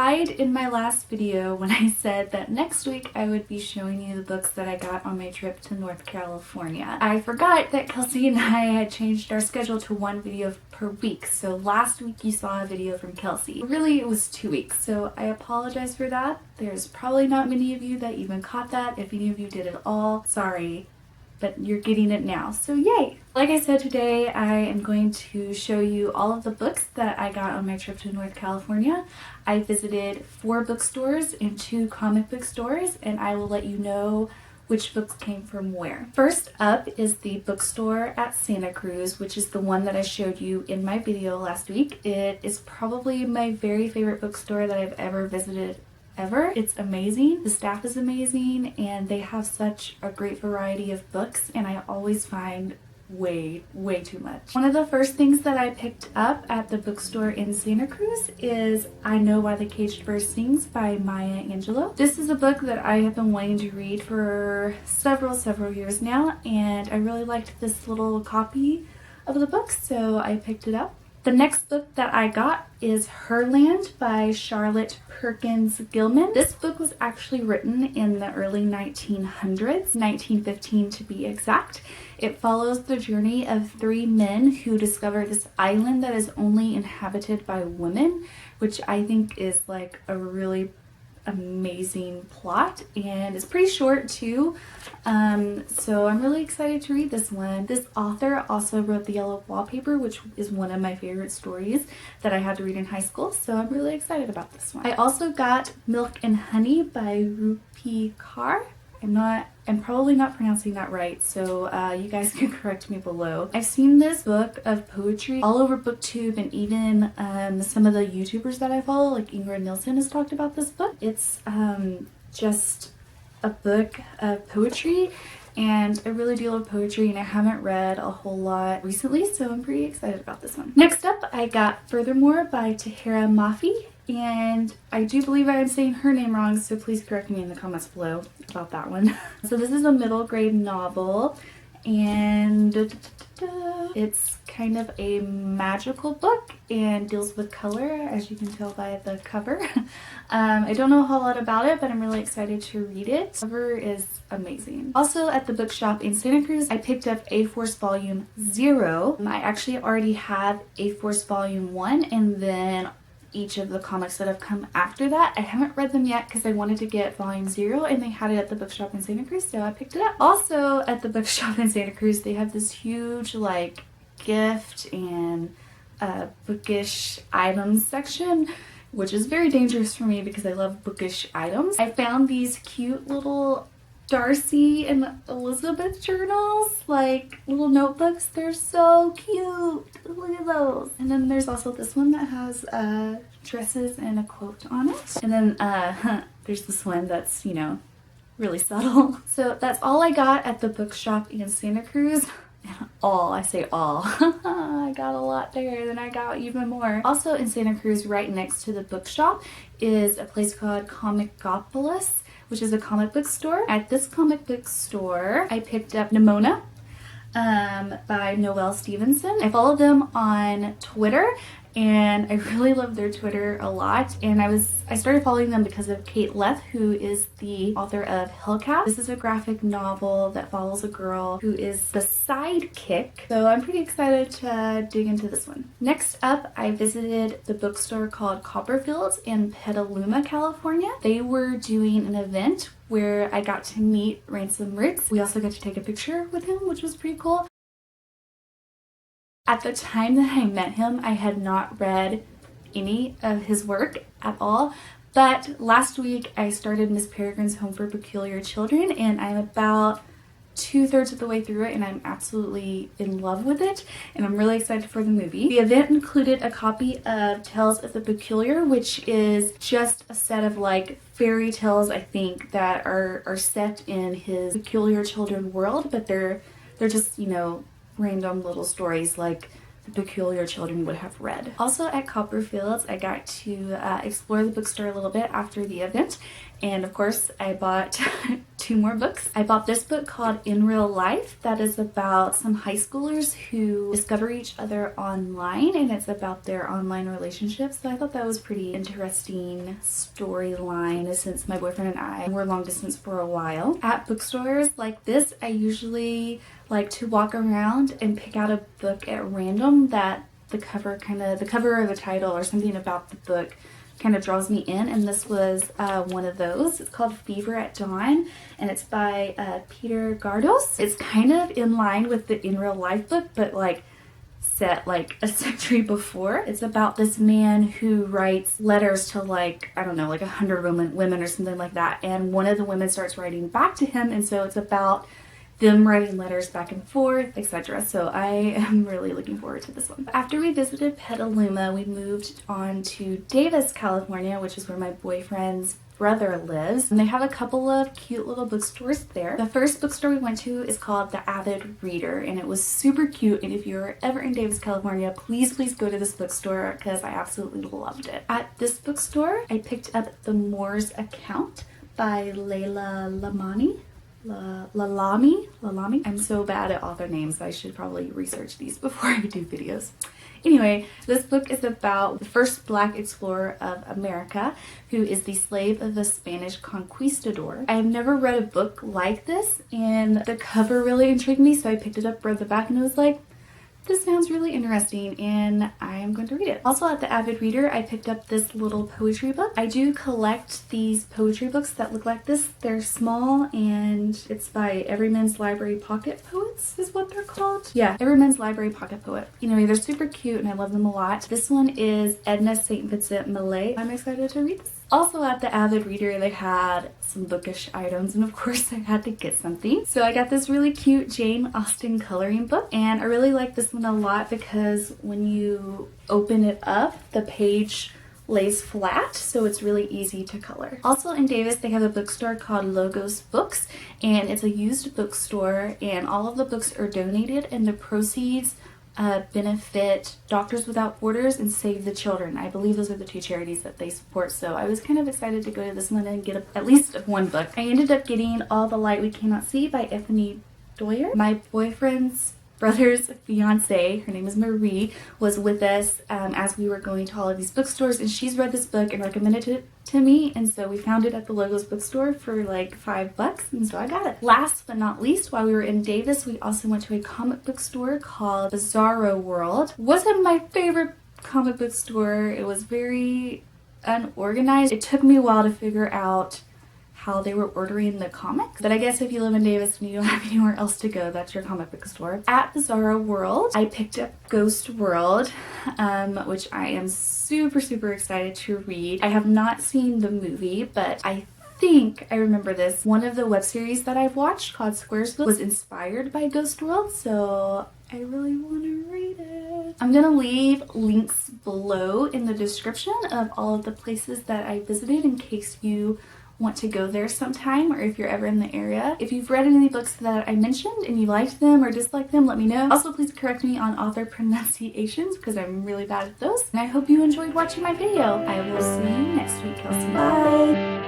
lied in my last video when I said that next week I would be showing you the books that I got on my trip to North California. I forgot that Kelsey and I had changed our schedule to one video per week, so last week you saw a video from Kelsey. Really, it was 2 weeks, so I apologize for that. There's probably not many of you that even caught that. If any of you did at all, sorry, but you're getting it now, so yay! Like I said, today I am going to show you all of the books that I got on my trip to North California. I visited 4 bookstores and 2 comic book stores, and I will let you know which books came from where. First up is the bookstore at Santa Cruz, which is the one that I showed you in my video last week. It is probably my very favorite bookstore that I've ever visited ever. It's amazing, the staff is amazing, and they have such a great variety of books, and I always find way too much. One of the first things that I picked up at the bookstore in Santa Cruz is I Know Why the Caged Bird Sings by Maya Angelou. This is a book that I have been wanting to read for several years now, and I really liked this little copy of the book, so I picked it up. The next book that I got is Herland by Charlotte Perkins Gilman. This book was actually written in the early 1900s, 1915 to be exact. It follows the journey of 3 men who discover this island that is only inhabited by women, which I think is like a really amazing plot, and it's pretty short too, so I'm really excited to read this one. This author also wrote The Yellow Wallpaper, which is one of my favorite stories that I had to read in high school, so I'm really excited about this one. I also got Milk and Honey by Rupi Kaur. I'm probably not pronouncing that right, so you guys can correct me below. I've seen this book of poetry all over BookTube, and even some of the YouTubers that I follow, like Ingrid Nilsson, has talked about this book. It's just a book of poetry, and I really do love poetry, and I haven't read a whole lot recently, so I'm pretty excited about this one. Next up, I got Furthermore by Tahira Mafi. And I do believe I am saying her name wrong, so please correct me in the comments below about that one. So this is a middle grade novel, and it's kind of a magical book and deals with color, as you can tell by the cover. I don't know a whole lot about it, but I'm really excited to read it. The cover is amazing. Also at the bookshop in Santa Cruz, I picked up A-Force Volume 0. I actually already have A-Force Volume 1, and then each of the comics that have come after that. I haven't read them yet because I wanted to get Volume 0, and they had it at the bookshop in Santa Cruz, so I picked it up. Also at the bookshop in Santa Cruz, they have this huge like gift and bookish items section, which is very dangerous for me because I love bookish items. I found these cute little Darcy and Elizabeth journals, like little notebooks. They're so cute. Look at those. And then there's also this one that has dresses and a quote on it. And then there's this one that's, you know, really subtle. So that's all I got at the bookshop in Santa Cruz. I say all. I got a lot there, then I got even more. Also in Santa Cruz, right next to the bookshop, is a place called Comicopolis, which is a comic book store. At this comic book store, I picked up Nimona by Noelle Stevenson. I follow them on Twitter, and I really love their Twitter a lot, and I started following them because of Kate Leth, who is the author of Hellcat. This is a graphic novel that follows a girl who is the sidekick, so I'm pretty excited to dig into this one. Next up, I visited the bookstore called Copperfields in Petaluma, California. They were doing an event where I got to meet Ransom Riggs. We also got to take a picture with him, which was pretty cool. At the time that I met him, I had not read any of his work at all, but last week I started Miss Peregrine's Home for Peculiar Children, and I'm about 2/3 of the way through it, and I'm absolutely in love with it, and I'm really excited for the movie. The event included a copy of Tales of the Peculiar, which is just a set of like fairy tales, I think, that are set in his Peculiar Children world, but they're just, you know, random little stories like the Peculiar Children would have read. Also at Copperfields, I got to explore the bookstore a little bit after the event, and of course I bought 2 more books. I bought this book called In Real Life that is about some high schoolers who discover each other online, and it's about their online relationships. So I thought that was pretty interesting storyline since my boyfriend and I were long distance for a while. At bookstores like this, I usually like to walk around and pick out a book at random that the cover or the title or something about the book kind of draws me in, and this was one of those. It's called Fever at Dawn, and it's by Peter Gardos. It's kind of in line with the In Real Life book, but like set like a century before. It's about this man who writes letters to like, I don't know, like 100 women or something like that, and one of the women starts writing back to him, and so it's about them writing letters back and forth, etc. So I am really looking forward to this one. After we visited Petaluma, we moved on to Davis, California, which is where my boyfriend's brother lives. And they have a couple of cute little bookstores there. The first bookstore we went to is called The Avid Reader, and it was super cute. And if you're ever in Davis, California, please go to this bookstore because I absolutely loved it. At this bookstore, I picked up The Moore's Account by Leila Lalami. I'm so bad at author names. I should probably research these before I do videos. Anyway, this book is about the first Black explorer of America who is the slave of a Spanish conquistador. I have never read a book like this, and the cover really intrigued me, so I picked it up, read the back, and it was like, this sounds really interesting and I am going to read it. Also at the Avid Reader, I picked up this little poetry book. I do collect these poetry books that look like this. They're small and it's by Everyman's Library Pocket Poets is what they're called. Yeah, Everyman's Library Pocket Poet. Anyway, they're super cute and I love them a lot. This one is Edna St. Vincent Millay. I'm excited to read this. Also at the Avid Reader, they had some bookish items, and of course I had to get something. So I got this really cute Jane Austen coloring book, and I really like this one a lot because when you open it up, the page lays flat, so it's really easy to color. Also in Davis, they have a bookstore called Logos Books, and it's a used bookstore, and all of the books are donated, and the proceeds benefit Doctors Without Borders and Save the Children. I believe those are the 2 charities that they support, so I was kind of excited to go to this one and get at least one book. I ended up getting All the Light We Cannot See by Ethany Doyer. My boyfriend's brother's fiance, her name is Marie, was with us as we were going to all of these bookstores, and she's read this book and recommended it to me, and so we found it at the Logos bookstore for like $5, and so I got it. Last but not least, while we were in Davis, we also went to a comic book store called Bizarro World. Wasn't my favorite comic book store. It was very unorganized. It took me a while to figure out how they were ordering the comics, but I guess if you live in Davis and you don't have anywhere else to go, that's your comic book store. At Bizarro World, I picked up Ghost World, which I am super excited to read. I have not seen the movie, but I think I remember this. One of the web series that I've watched called Squaresville was inspired by Ghost World, so I really want to read it. I'm gonna leave links below in the description of all of the places that I visited in case you want to go there sometime, or if you're ever in the area. If you've read any books that I mentioned and you liked them or disliked them, let me know. Also, please correct me on author pronunciations because I'm really bad at those. And I hope you enjoyed watching my video. I will see you next week, Kelsey. Bye!